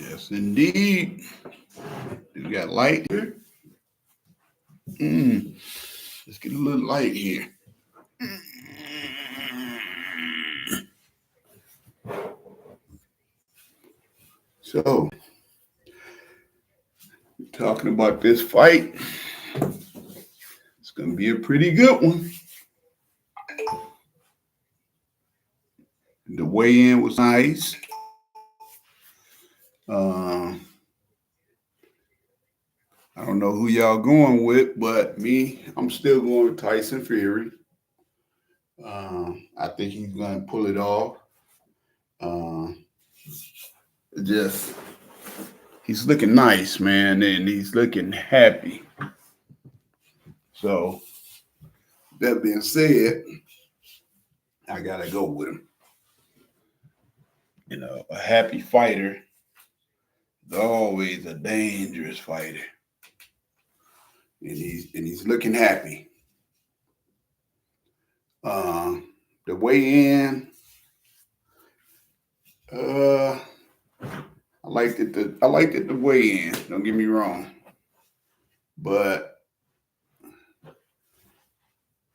Yes, indeed. You got light here? Let's get a little light here. So, talking about this fight, it's going to be a pretty good one. The weigh-in was nice. I don't know who y'all going with, but me, I'm still going with Tyson Fury. I think he's going to pull it off. Uh, just he's looking nice, man, and he's looking happy. So that being said, I gotta go with him. A happy fighter is always a dangerous fighter, and he's looking happy. The weigh-in, I liked it. I liked it the weigh-in. Don't get me wrong, but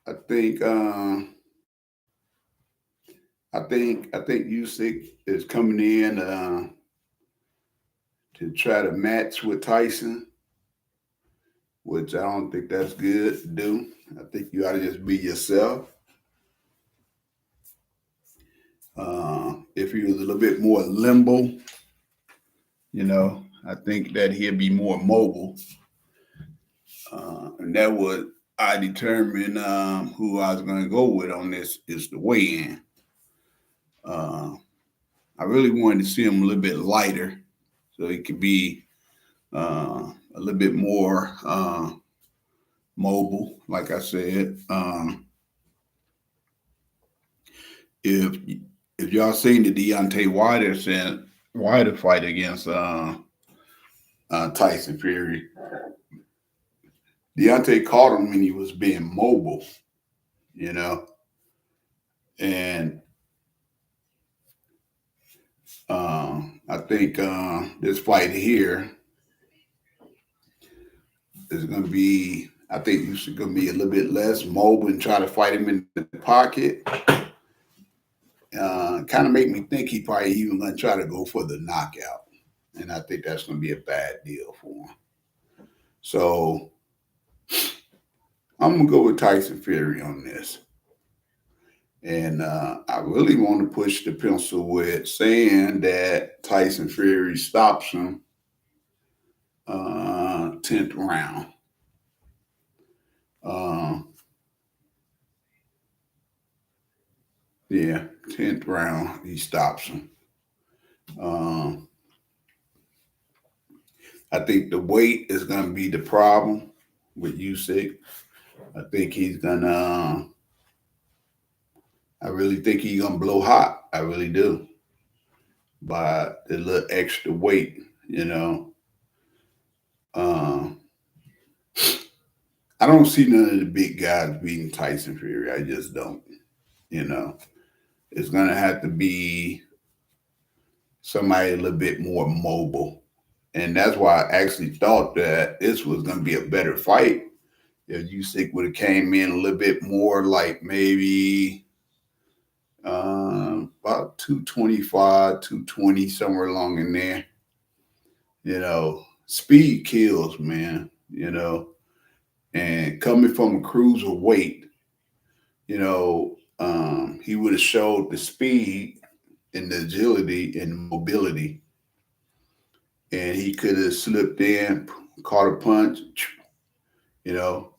I think I think usyk is coming in to try to match with Tyson, which I don't think that's good to do. I think you ought to just be yourself. If he was a little bit more limber, I think that he'd be more mobile. And that would I determine who I was going to go with on this is the weigh-in. I really wanted to see him a little bit lighter so he could be a little bit more mobile, like I said. If if y'all seen the Deontay Wilder fight against Tyson Fury, Deontay caught him when he was being mobile, you know, and I think this fight here is going to be. I think you should going to be a little bit less mobile and try to fight him in the pocket. Kind of make me think he probably even going to try to go for the knockout, and I think that's going to be a bad deal for him. So I'm gonna go with Tyson Fury on this. And I really want to push the pencil with saying that Tyson Fury stops him 10th round. Uh, yeah, 10th round, he stops him. I think the weight is going to be the problem with Usyk. I think he's going to, I really think he's going to blow hot. I really do. By the little extra weight, Uh, I don't see none of the big guys beating Tyson Fury. I just don't. You know, it's going to have to be somebody a little bit more mobile. And that's why I actually thought that this was going to be a better fight if Usyk would have came in a little bit more like maybe about 225, 220, somewhere along in there. Speed kills, man, and coming from a cruiserweight, he would have showed the speed and the agility and mobility, and he could have slipped in, caught a punch, you know,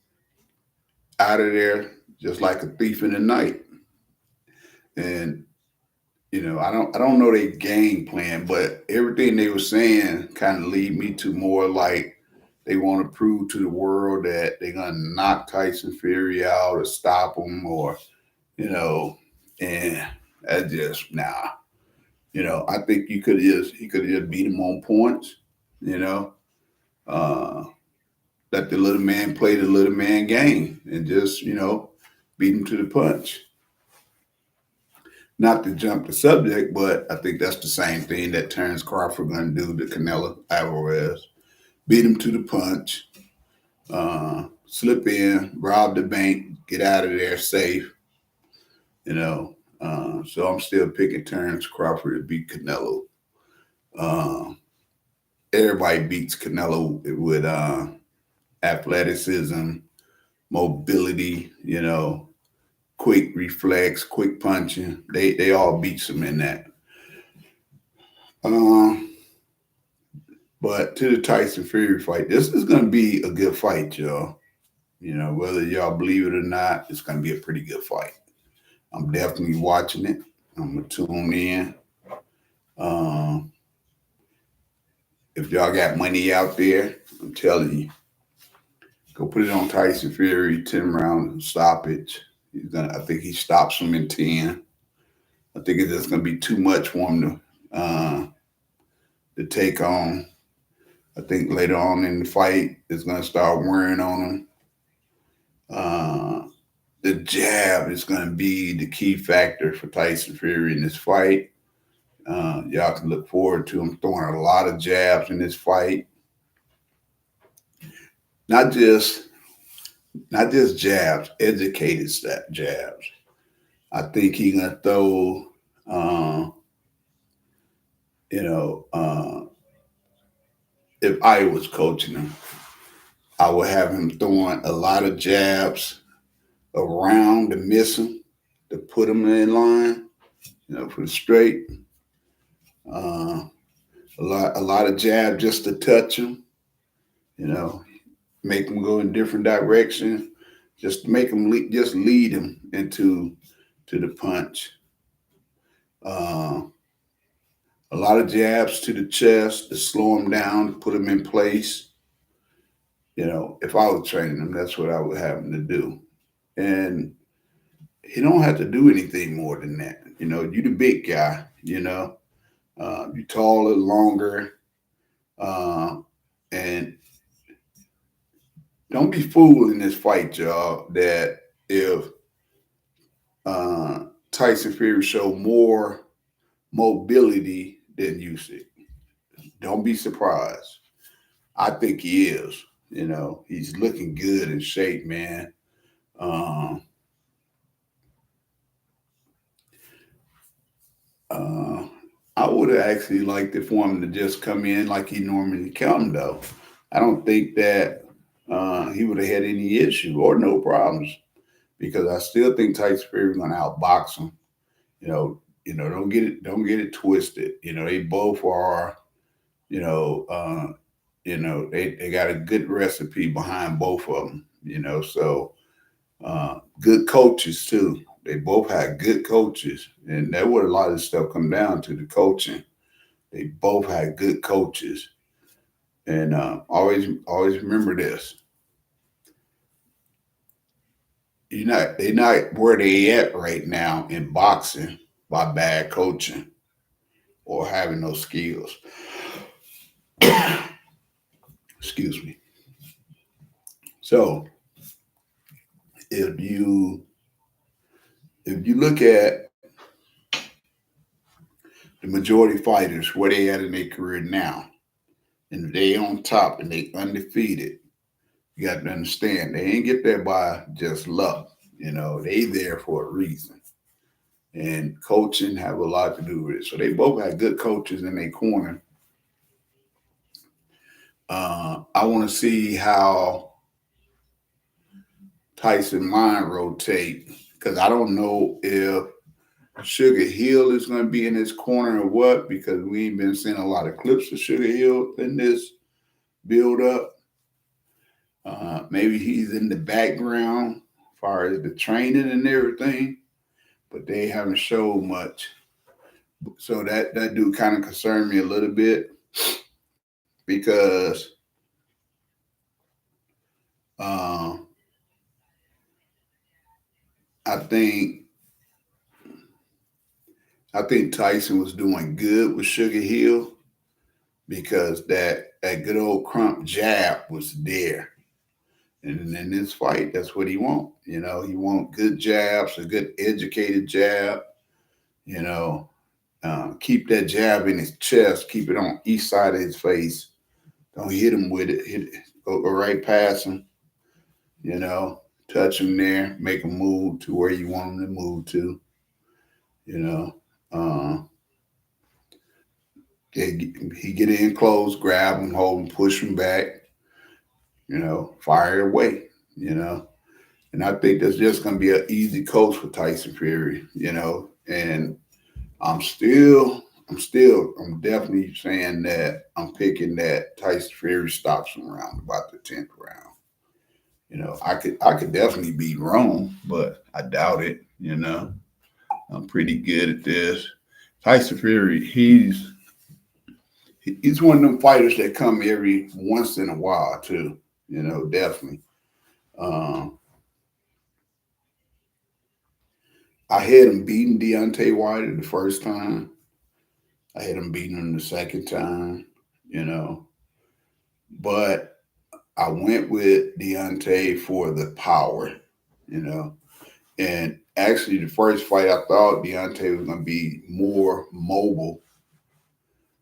out of there just like a thief in the night. And I don't know their game plan, but everything they were saying kind of lead me to more like they want to prove to the world that they're gonna knock Tyson Fury out or stop him, or and that's just nah. I think he could have just beat him on points. You know, uh, let the little man play the little man game and just beat him to the punch. Not to jump the subject, but I think that's the same thing that Terrence Crawford going to do to Canelo Alvarez. Beat him to the punch, slip in, rob the bank, get out of there safe, you know. So I'm still picking Terrence Crawford to beat Canelo. Uh, Everybody beats Canelo with athleticism, mobility, quick reflex, quick punching. They all beats him in that. Um, but to the Tyson Fury fight, this is going to be a good fight, y'all. Whether y'all believe it or not, it's going to be a pretty good fight. I'm definitely watching it. I'm going to tune in. Um, if y'all got money out there, I'm telling you, go put it on Tyson Fury, 10 round stoppage. I think he stops him in 10. I think it's just going to be too much for him to take on. I think later on in the fight, it's going to start wearing on him. The jab is going to be the key factor for Tyson Fury in this fight. Y'all can look forward to him throwing a lot of jabs in this fight. Not just jabs, educated jabs. I think he's gonna throw, uh, if I was coaching him, I would have him throwing a lot of jabs around to miss him, to put him in line, for the straight. Uh, a lot of jab just to touch him, you know, make him go in different directions, just make him just lead him to the punch. Uh, a lot of jabs to the chest to slow him down, to put him in place. If I was training him, that's what I would have him to do. And he don't have to do anything more than that. You the big guy. You taller, longer, uh, and don't be fooled in this fight, y'all. That if uh, Tyson Fury show more mobility than Usyk, don't be surprised. I think he is. He's looking good in shape, man. Um, uh, I would have actually liked it for him to just come in like he normally come, though. I don't think that he would have had any issue or no problems because I still think Tyson Fury is going to outbox him. Don't get it twisted. They both are. You know, uh, they got a good recipe behind both of them. So good coaches too. They both had good coaches, and that what a lot of stuff come down to, the coaching. They both had good coaches, and always remember this: they're not where they at right now in boxing by bad coaching or having no skills. Excuse me. So if you look at the majority fighters where they at in their career now, and they on top and they undefeated, you got to understand they ain't get there by just luck. They there for a reason, and coaching have a lot to do with it. So they both had good coaches in their corner. I want to see how Tyson mind rotate because I don't know if Sugar Hill is going to be in his corner or what, because we ain't been seeing a lot of clips of Sugar Hill in this build up. Maybe he's in the background as far as the training and everything, but they haven't showed much. So that do kind of concern me a little bit because uh, I think Tyson was doing good with Sugar Hill because that good old crump jab was there. And in this fight, that's what he want. He want good jabs, a good educated jab. You know, keep that jab in his chest. Keep it on each side of his face. Don't hit him with it. Hit it. Go right past him. You know, touch him there. Make him move to where you want him to move to. You know, uh, he get in close, grab him, hold him, push him back. You know, fire away. You know, and I think that's just going to be an easy coach for Tyson Fury. You know, and I'm definitely saying that I'm picking that Tyson Fury stops him around about the 10th round. You know, I could definitely beat Rome, but I doubt it. You know, I'm pretty good at this. Tyson Fury, he's one of them fighters that come every once in a while too. You know, definitely. Um, I had him beating Deontay Wilder the first time. I had him beating him the second time. You know, but I went with Deontay for the power. You know, and actually the first fight I thought Deontay was going to be more mobile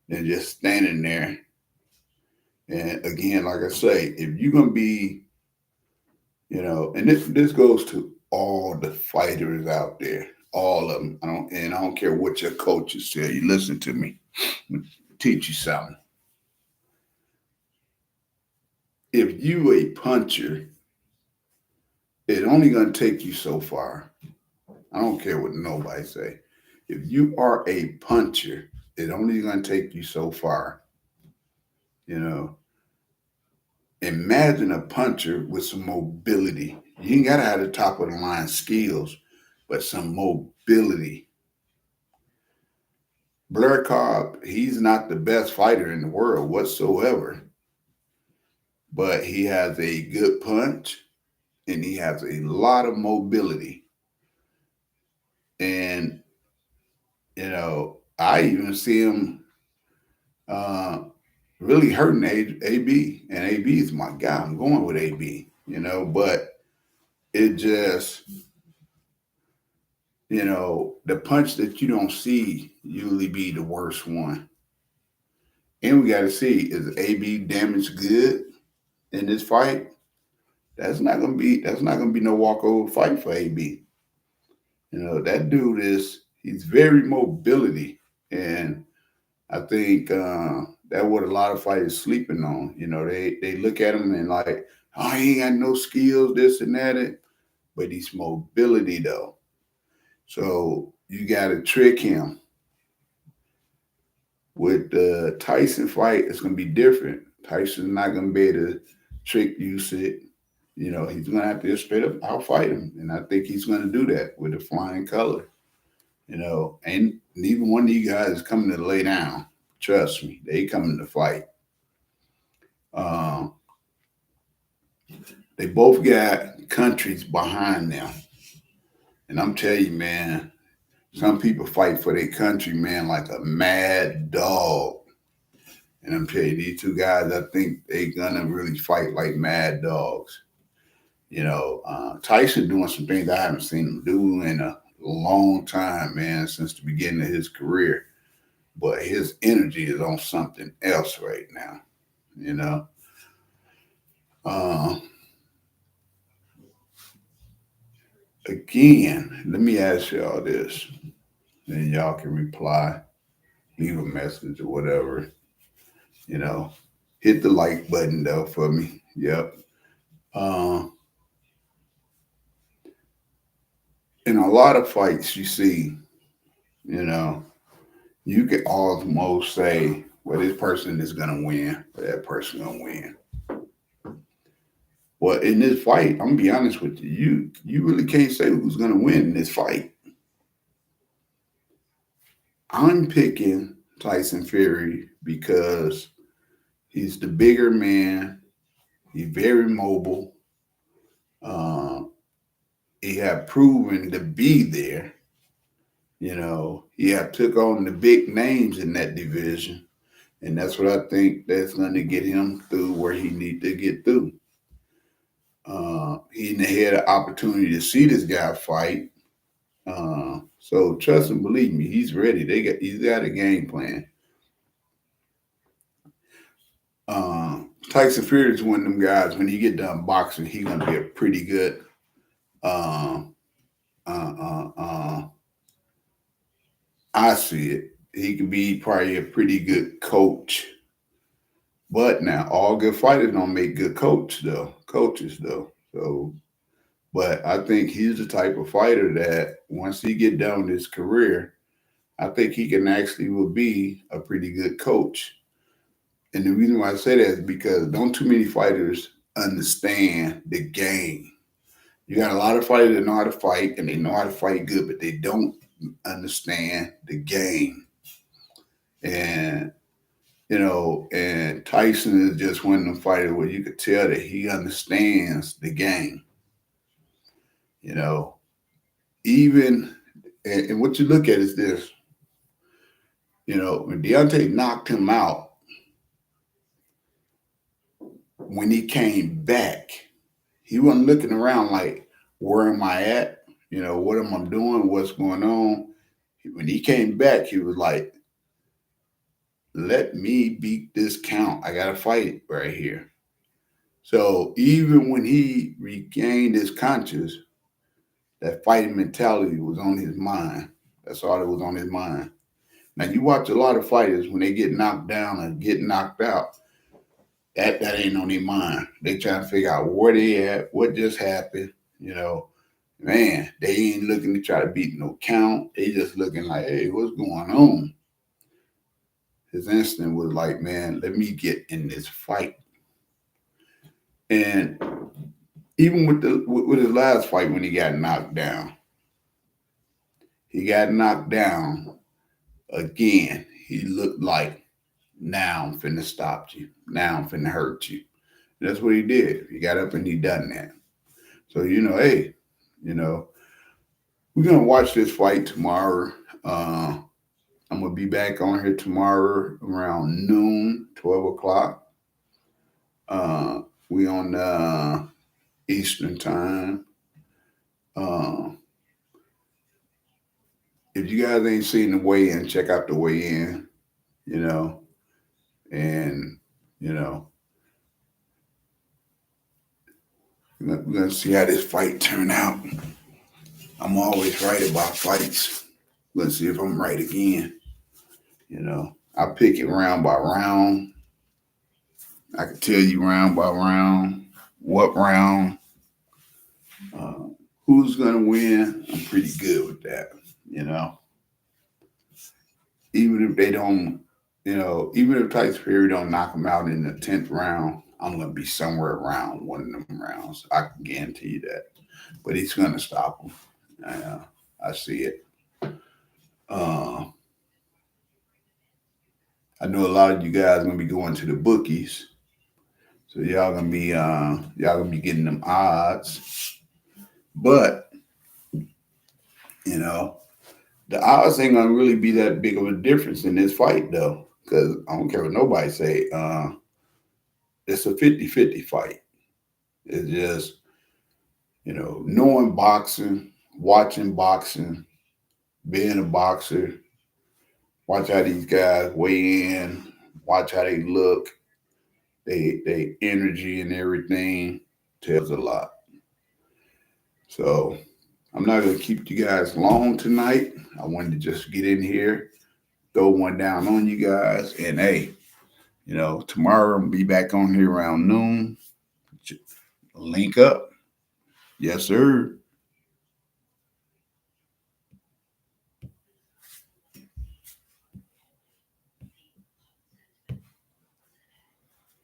than just standing there. And again, like I say, if you're gonna be, you know, and this goes to all the fighters out there, all of them. I don't care what your coaches tell you. Listen to me, teach you something. If you a puncher, it only gonna take you so far. I don't care what nobody say. If you are a puncher, it only gonna take you so far. You know, imagine a puncher with some mobility. You ain't gotta have the top of the line skills, but some mobility. Blair Cobb, he's not the best fighter in the world whatsoever, but he has a good punch and he has a lot of mobility. And, you know, I even see him uh, really hurting AB. And AB is my guy. I'm going with AB, you know, but it just, you know, the punch that you don't see usually be the worst one. And we got to see, is AB damaged good in this fight? That's not gonna be no walkover fight for AB. You know, that dude he's very mobility. And I think that what a lot of fighters sleeping on. You know, they look at him and like, oh, he ain't got no skills, this and that. But he's mobility though. So you gotta trick him. With the Tyson fight, it's gonna be different. Tyson's not gonna be able to trick Usyk. You know, he's gonna have to just straight up outfight him, and I think he's gonna do that with a flying color. You know, and neither one of you guys is coming to lay down. Trust me, they coming to fight. Um, they both got countries behind them, and I'm telling you, man, some people fight for their country, man, like a mad dog. And I'm telling you, these two guys, I think they gonna really fight like mad dogs. You know, Tyson doing some things I haven't seen him do in a long time, man, since the beginning of his career. But his energy is on something else right now. You know, uh, again, let me ask y'all this, then y'all can reply, leave a message or whatever. You know, hit the like button though for me. Yep. Uh, in a lot of fights, you see, you know, you can almost say, well, this person is gonna win, or that person gonna win. Well, in this fight, I'm gonna be honest with you, you really can't say who's gonna win in this fight. I'm picking Tyson Fury because he's the bigger man. He's very mobile. Uh, he have proven to be there. You know, he have took on the big names in that division, and that's what I think that's going to get him through where he need to get through. He had an opportunity to see this guy fight. So trust and believe me, he's ready. He's got a game plan. Tyson Fury is one of them guys. When he get done boxing, he's gonna be a pretty good. Uh, uh, uh, uh, I see it. He could be probably a pretty good coach. But now, all good fighters don't make good coaches though. So, but I think he's the type of fighter that once he get done with his career, I think he can actually will be a pretty good coach. And the reason why I say that is because don't too many fighters understand the game. You got a lot of fighters that know how to fight and they know how to fight good, but they don't understand the game. And and Tyson is just one of them fighters where you could tell that he understands the game. You know, even and what you look at is this. When Deontay knocked him out, when he came back, he wasn't looking around like, where am I at? What am I doing? What's going on? When he came back, he was like, let me beat this count. I got to fight it right here. So even when he regained his conscience, that fighting mentality was on his mind. That's all that was on his mind. Now you watch a lot of fighters when they get knocked down and get knocked out, that ain't on their mind. They trying to figure out where they at, what just happened. Man, they ain't looking to try to beat no count. They just looking like, hey, what's going on? His instinct was like, man, let me get in this fight. And even with his last fight when he got knocked down again. He looked like, now I'm finna stop you. Now I'm finna hurt you. And that's what he did. He got up and he done that. So, hey, we're going to watch this fight tomorrow. I'm going to be back on here tomorrow around noon, 12 o'clock. We on Eastern time. If you guys ain't seen the weigh-in, check out the weigh-in, and, we're going to see how this fight turn out. I'm always right about fights. Let's see if I'm right again. I pick it round by round. I can tell you round by round what round, who's going to win. I'm pretty good with that, Even if they don't, even if Tyson Fury don't knock him out in the 10th round, I'm going to be somewhere around one of them rounds. I can guarantee you that. But he's going to stop him. I see it. I know a lot of you guys are going to be going to the bookies. So y'all gonna be getting them odds. But, the odds ain't gonna really be that big of a difference in this fight though. Because I don't care what nobody say. It's a 50-50 fight. It's just, knowing boxing, watching boxing, being a boxer, watch how these guys weigh in, watch how they look, they energy and everything tells a lot. So I'm not going to keep you guys long tonight. I wanted to just get in here, throw one down on you guys. And hey, tomorrow I'll be back on here around noon. Link up. Yes, sir.